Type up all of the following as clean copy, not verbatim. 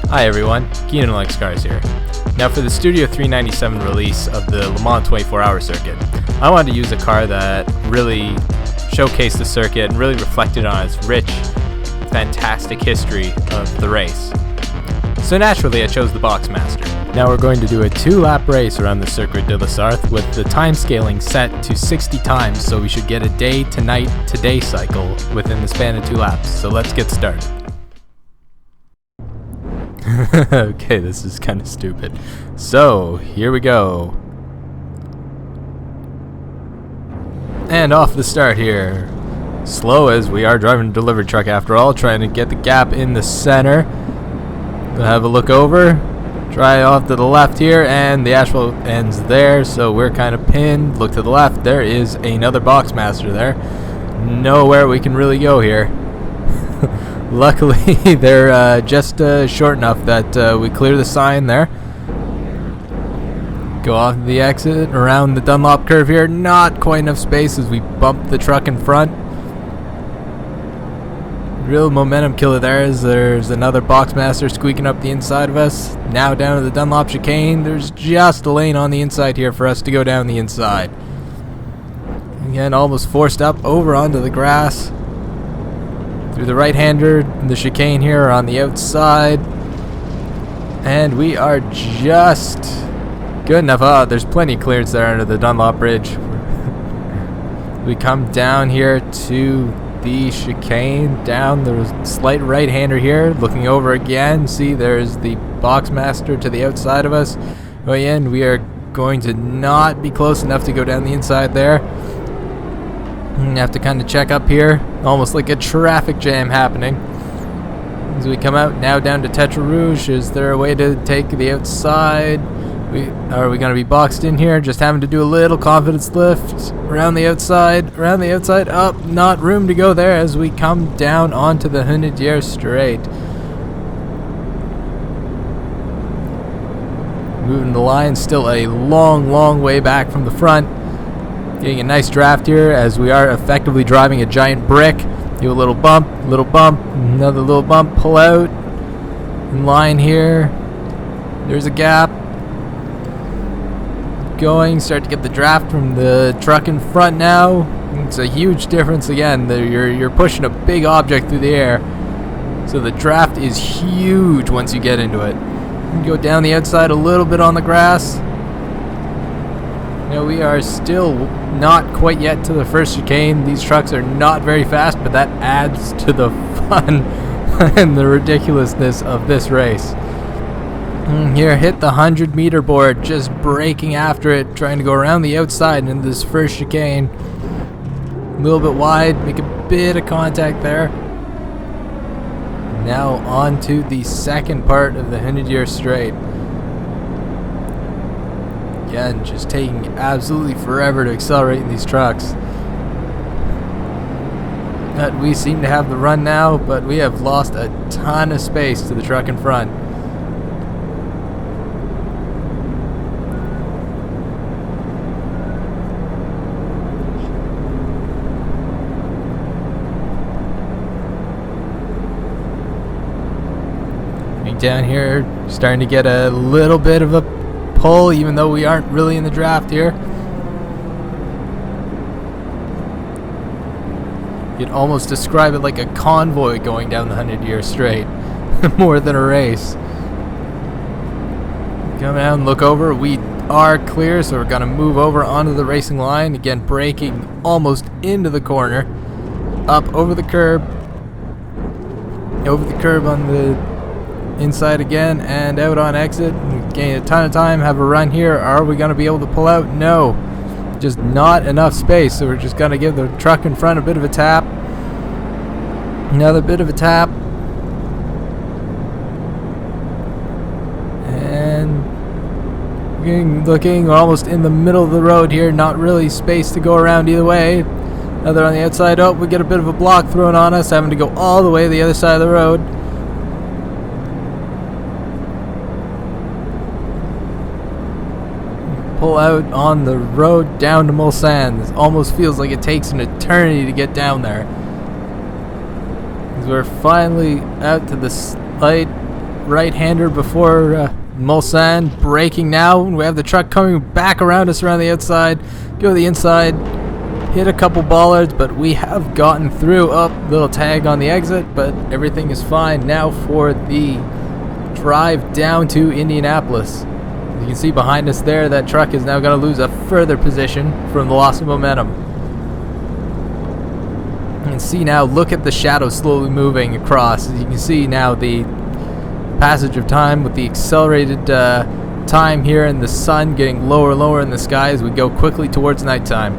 Hi everyone, Keenan likes cars here. Now for the Studio 397 release of the Le Mans 24-hour circuit, I wanted to use a car that really showcased the circuit and really reflected on its rich, fantastic history of the race. So naturally I chose the Boxmaster. Now we're going to do a 2-lap race around the Circuit de la Sarthe with the time scaling set to 60 times, so we should get a day to night to day cycle within the span of 2 laps. So let's get started. Okay, this is kind of stupid. So, here we go. And off the start here. Slow, as we are driving a delivery truck after all, trying to get the gap in the center. We'll have a look over. Try off to the left here, and the asphalt ends there, so we're kind of pinned. Look to the left, there is another Boxmaster there. Nowhere we can really go here. Luckily, they're just short enough that we clear the sign there. Go off the exit, around the Dunlop curve here. Not quite enough space as we bump the truck in front. Real momentum killer there as there's another Boxmaster squeaking up the inside of us. Now down to the Dunlop chicane. There's just a lane on the inside here for us to go down the inside. Again, almost forced up over onto the grass. Through the right-hander, the chicane here on the outside. And we are just good enough. Oh, there's plenty of clearance there under the Dunlop bridge. We come down here to the chicane, down the slight right-hander here, looking over again. See, there's the Boxmaster to the outside of us. Going in, we are going to not be close enough to go down the inside there. Have to kind of check up here, almost like a traffic jam happening. As we come out now down to Tetra Rouge, is there a way to take the outside? Are we going to be boxed in here? Just having to do a little confidence lift around the outside, up, not room to go there as we come down onto the Hunedier Straight. Moving the line, still a long way back from the front. Getting a nice draft here as we are effectively driving a giant brick. Do a little bump, another little bump, pull out. In line here. There's a gap. Going, start to get the draft from the truck in front now. It's a huge difference again. You're pushing a big object through the air. So the draft is huge once you get into it. Go down the outside a little bit on the grass. Now we are still not quite yet to the first chicane. These trucks are not very fast, but that adds to the fun and the ridiculousness of this race. Here, hit the 100-meter board, just braking after it, trying to go around the outside in this first chicane. A little bit wide, make a bit of contact there. Now on to the second part of the Hunedier Straight. Again, just taking absolutely forever to accelerate in these trucks. But we seem to have the run now, but we have lost a ton of space to the truck in front. Down here, starting to get a little bit of a pull, even though we aren't really in the draft here. You'd almost describe it like a convoy going down the Hunedier Straight, more than a race. Come down, look over. We are clear, so we're gonna move over onto the racing line. Again, braking almost into the corner, up over the curb on the inside again, and out on exit. Gain a ton of time, have a run here. Are we going to be able to pull out? No. Just not enough space, so we're just going to give the truck in front a bit of a tap. Another bit of a tap. And looking almost in the middle of the road here. Not really space to go around either way. Another on the outside. Oh, we get a bit of a block thrown on us, having to go all the way to the other side of the road. Pull out on the road down to Mulsanne. This almost feels like it takes an eternity to get down there. We're finally out to the light right-hander before Mulsanne, braking now. We have the truck coming back around us around the outside. Go to the inside, hit a couple bollards, but we have gotten through. Little tag on the exit, but everything is fine. Now for the drive down to Indianapolis. As you can see behind us there, that truck is now going to lose a further position from the loss of momentum. You can see now, look at the shadow slowly moving across. As you can see now, the passage of time with the accelerated time here, and the sun getting lower and lower in the sky as we go quickly towards nighttime.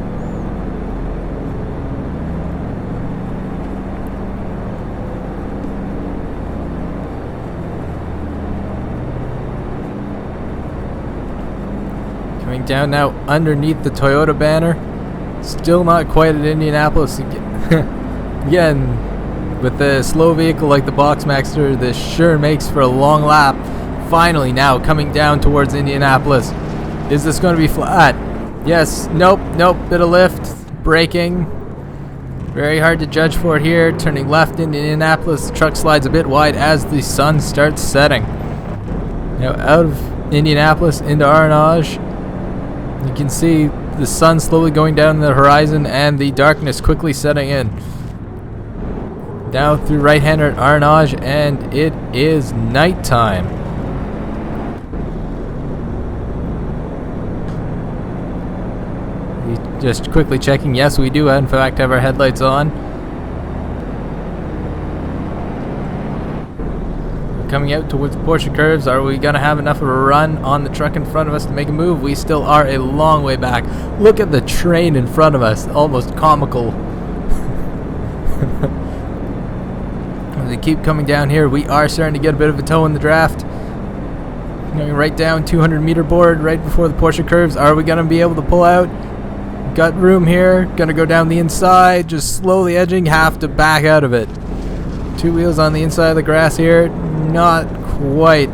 Coming down now underneath the Toyota banner. Still not quite at Indianapolis again. With the slow vehicle like the Boxmaster, this sure makes for a long lap. Finally now coming down towards Indianapolis. Is this going to be flat? Yes. Nope. Bit of lift. Braking. Very hard to judge for it here. Turning left into Indianapolis. The truck slides a bit wide as the sun starts setting. Now out of Indianapolis into Arnage. You can see the sun slowly going down the horizon and the darkness quickly setting in. Down through right-hander at Arnage, and it is nighttime. Just quickly checking. Yes, we do in fact have our headlights on. Coming out towards the Porsche curves. Are we going to have enough of a run on the truck in front of us to make a move? We still are a long way back. Look at the train in front of us. Almost comical. As we keep coming down here, we are starting to get a bit of a toe in the draft. Going right down 200-meter board right before the Porsche curves. Are we going to be able to pull out? Got room here. Going to go down the inside. Just slowly edging. Have to back out of it. Two wheels on the inside of the grass here. Not quite.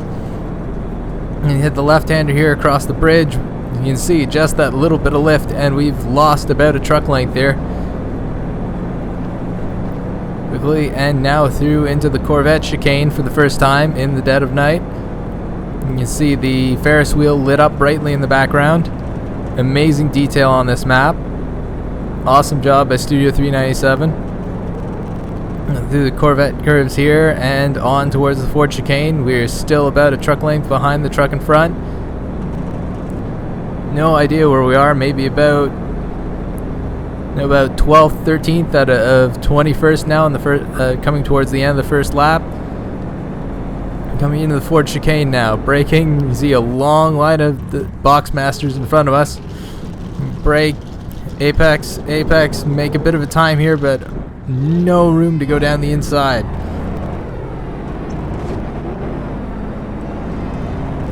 And hit the left-hander here across the bridge. You can see just that little bit of lift, and we've lost about a truck length there. Quickly, and now through into the Corvette chicane for the first time in the dead of night. You can see the Ferris wheel lit up brightly in the background. Amazing detail on this map. Awesome job by Studio 397. Through the Corvette curves here and on towards the Ford chicane. We're still about a truck length behind the truck in front. No idea where we are. Maybe about 12th, 13th out of 21st now in the first, coming towards the end of the first lap. Coming into the Ford chicane now. Braking. You see a long line of the Boxmasters in front of us. Brake. Apex. Make a bit of a time here, but no room to go down the inside.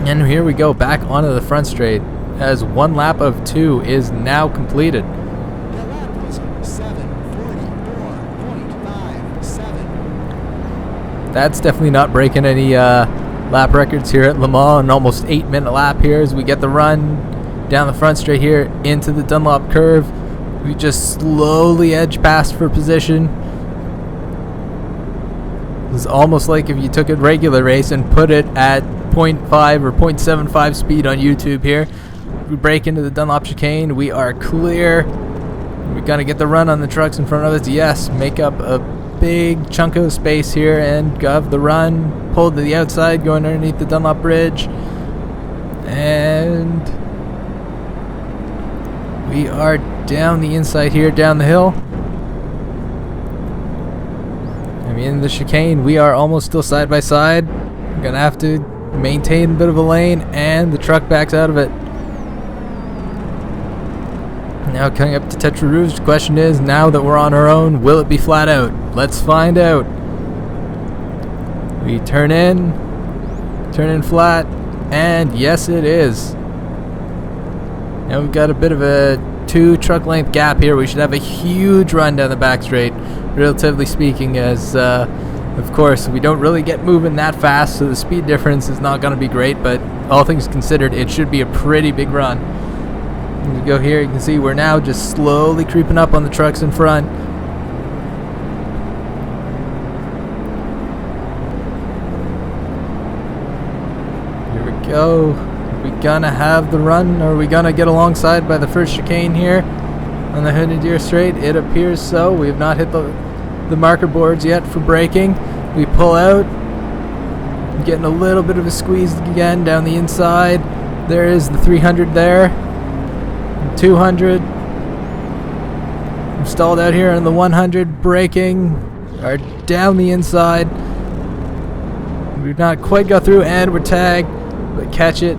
And here we go back onto the front straight as one lap of 2 is now completed. The lap was 7:44.57. That's definitely not breaking any lap records here at Le Mans. An almost 8-minute lap here as we get the run down the front straight here into the Dunlop curve. We just slowly edge past for position. It's almost like if you took a regular race and put it at 0.5 or 0.75 speed on YouTube here. We break into the Dunlop chicane. We are clear. We're going to get the run on the trucks in front of us. Yes, make up a big chunk of space here and have the run. Pull to the outside, going underneath the Dunlop bridge. And we are down the inside here, down the hill. I mean, in the chicane, we are almost still side by side. We're gonna have to maintain a bit of a lane, and the truck backs out of it. Now coming up to Tetra Rouge, the question is, now that we're on our own, will it be flat out? Let's find out. We turn in flat, and yes it is. Now we've got a bit of a 2 truck length gap here. We should have a huge run down the back straight, relatively speaking, as of course we don't really get moving that fast, so the speed difference is not going to be great, but all things considered, it should be a pretty big run. As we go here, you can see we're now just slowly creeping up on the trucks in front. go. Are we gonna have the run? Or are we gonna get alongside by the first chicane here on the Hoonadier Straight? It appears so. We have not hit the marker boards yet for braking. We pull out. Getting a little bit of a squeeze again down the inside. There is the 300 there. 200. I'm stalled out here on the 100. Braking. Are down the inside. We've not quite got through and we're tagged. But catch it.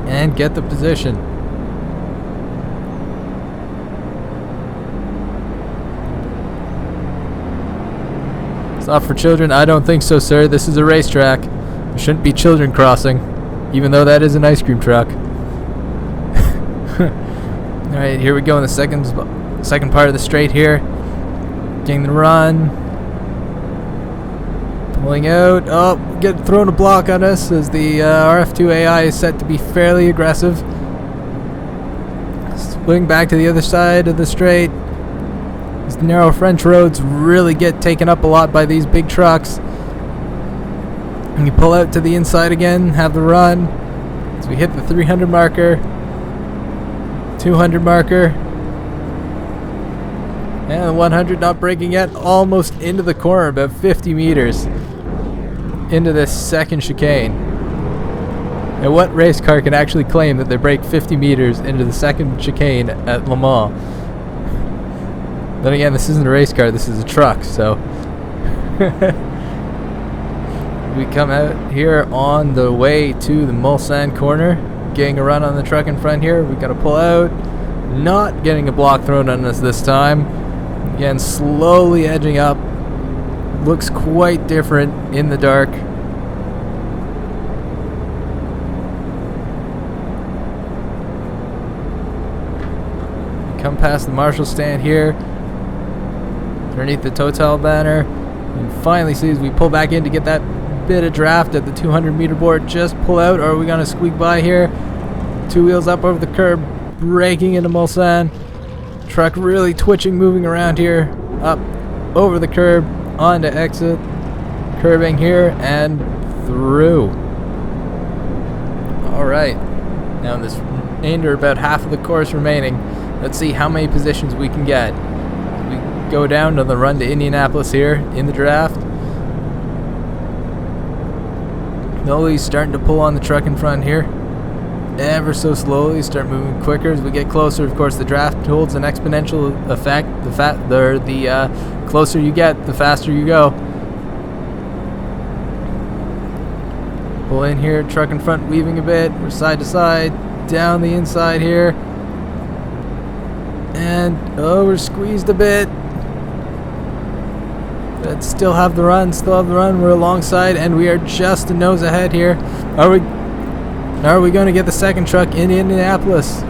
And get the position. It's not for children? I don't think so, sir. This is a racetrack. There shouldn't be children crossing, even though that is an ice cream truck. Alright, here we go in the second part of the straight here. Getting the run. Pulling out. Oh, get thrown a block on us as the RF2 AI is set to be fairly aggressive. Swing back to the other side of the straight. These narrow French roads really get taken up a lot by these big trucks. And you pull out to the inside again, have the run. As we hit the 300 marker, 200 marker, and the 100 not braking yet, almost into the corner, about 50 meters into this second chicane. And what race car can actually claim that they brake 50 meters into the second chicane at Le Mans? Then again, this isn't a race car, this is a truck, so. We come out here on the way to the Mulsanne corner, getting a run on the truck in front here. We gotta pull out, not getting a block thrown on us this time. Again, slowly edging up. Looks quite different in the dark. Come past the Marshall stand here. Underneath the Total banner, and finally see as we pull back in to get that bit of draft at the 200 meter board. Just pull out, or are we gonna squeak by here? Two wheels up over the curb, braking into Mulsanne. Truck really twitching, moving around here. Up over the curb, onto exit, curbing here and through. All right, now in this remainder, about half of the course remaining. Let's see how many positions we can get. Go down to the run to Indianapolis here in the draft. Slowly starting to pull on the truck in front here. Ever so slowly, start moving quicker as we get closer. Of course, the draft holds an exponential effect. The closer you get, the faster you go. Pull in here, truck in front, weaving a bit. We're side to side, down the inside here. And, oh, we're squeezed a bit. But still have the run, we're alongside, and we are just a nose ahead here. Are we going to get the second truck in Indianapolis?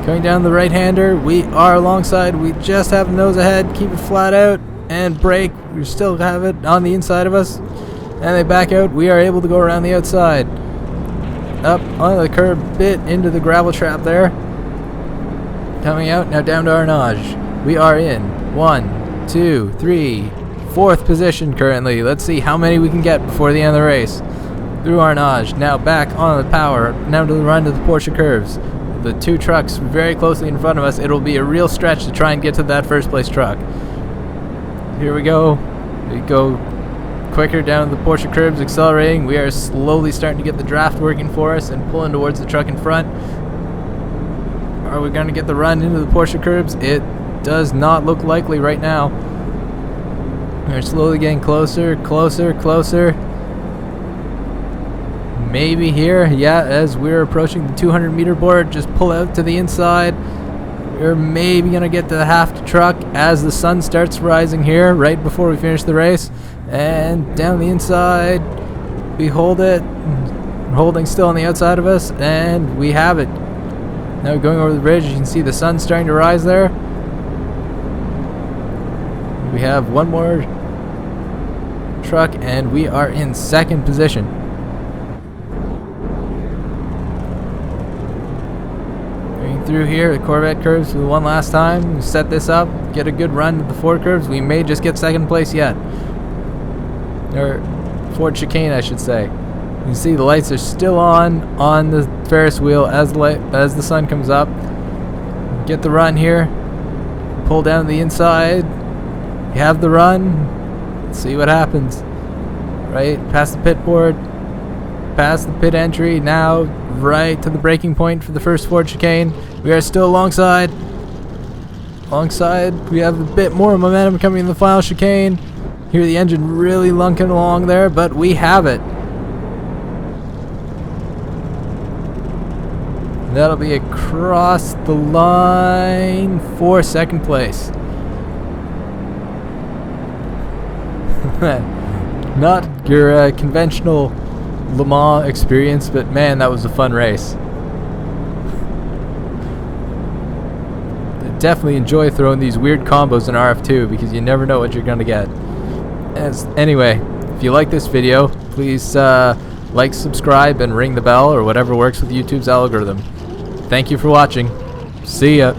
Going down the right-hander, we are alongside, we just have a nose ahead, keep it flat out, and brake. We still have it on the inside of us, and they back out. We are able to go around the outside. Up onto the curb, bit into the gravel trap there. Coming out, now down to Arnage. We are in 1, 2, 3, 4th position currently. Let's see how many we can get before the end of the race. Through Arnage, now back on the power, now to the run to the Porsche curves. The two trucks very closely in front of us. It'll be a real stretch to try and get to that first place truck. Here we go. We go quicker down to the Porsche curves, accelerating. We are slowly starting to get the draft working for us and pulling towards the truck in front. Are we going to get the run into the Porsche curbs? It does not look likely right now. We're slowly getting closer, closer, closer. Maybe here, yeah, as we're approaching the 200 meter board, just pull out to the inside. We're maybe going to get to the half truck as the sun starts rising here right before we finish the race. And down the inside, we hold it. We're holding still on the outside of us, and we have it. Now going over the bridge, you can see the sun starting to rise there. We have one more truck, and we are in second position. Going through here, the Corvette curves for the one last time. Set this up, get a good run to the Ford curves. We may just get second place yet. Or Ford chicane, I should say. You see the lights are still on the Ferris wheel as the sun comes up. Get the run here. Pull down the inside. You have the run. Let's see what happens. Right, past the pit board, past the pit entry, now right to the braking point for the first Ford chicane. We are still alongside. We have a bit more momentum coming in the final chicane. Hear the engine really lunking along there, but we have it. That'll be across the line for second place. Not your conventional Le Mans experience, but man, that was a fun race. I definitely enjoy throwing these weird combos in RF2 because you never know what you're gonna get. Anyway, if you like this video, please like, subscribe, and ring the bell or whatever works with YouTube's algorithm. Thank you for watching. See ya.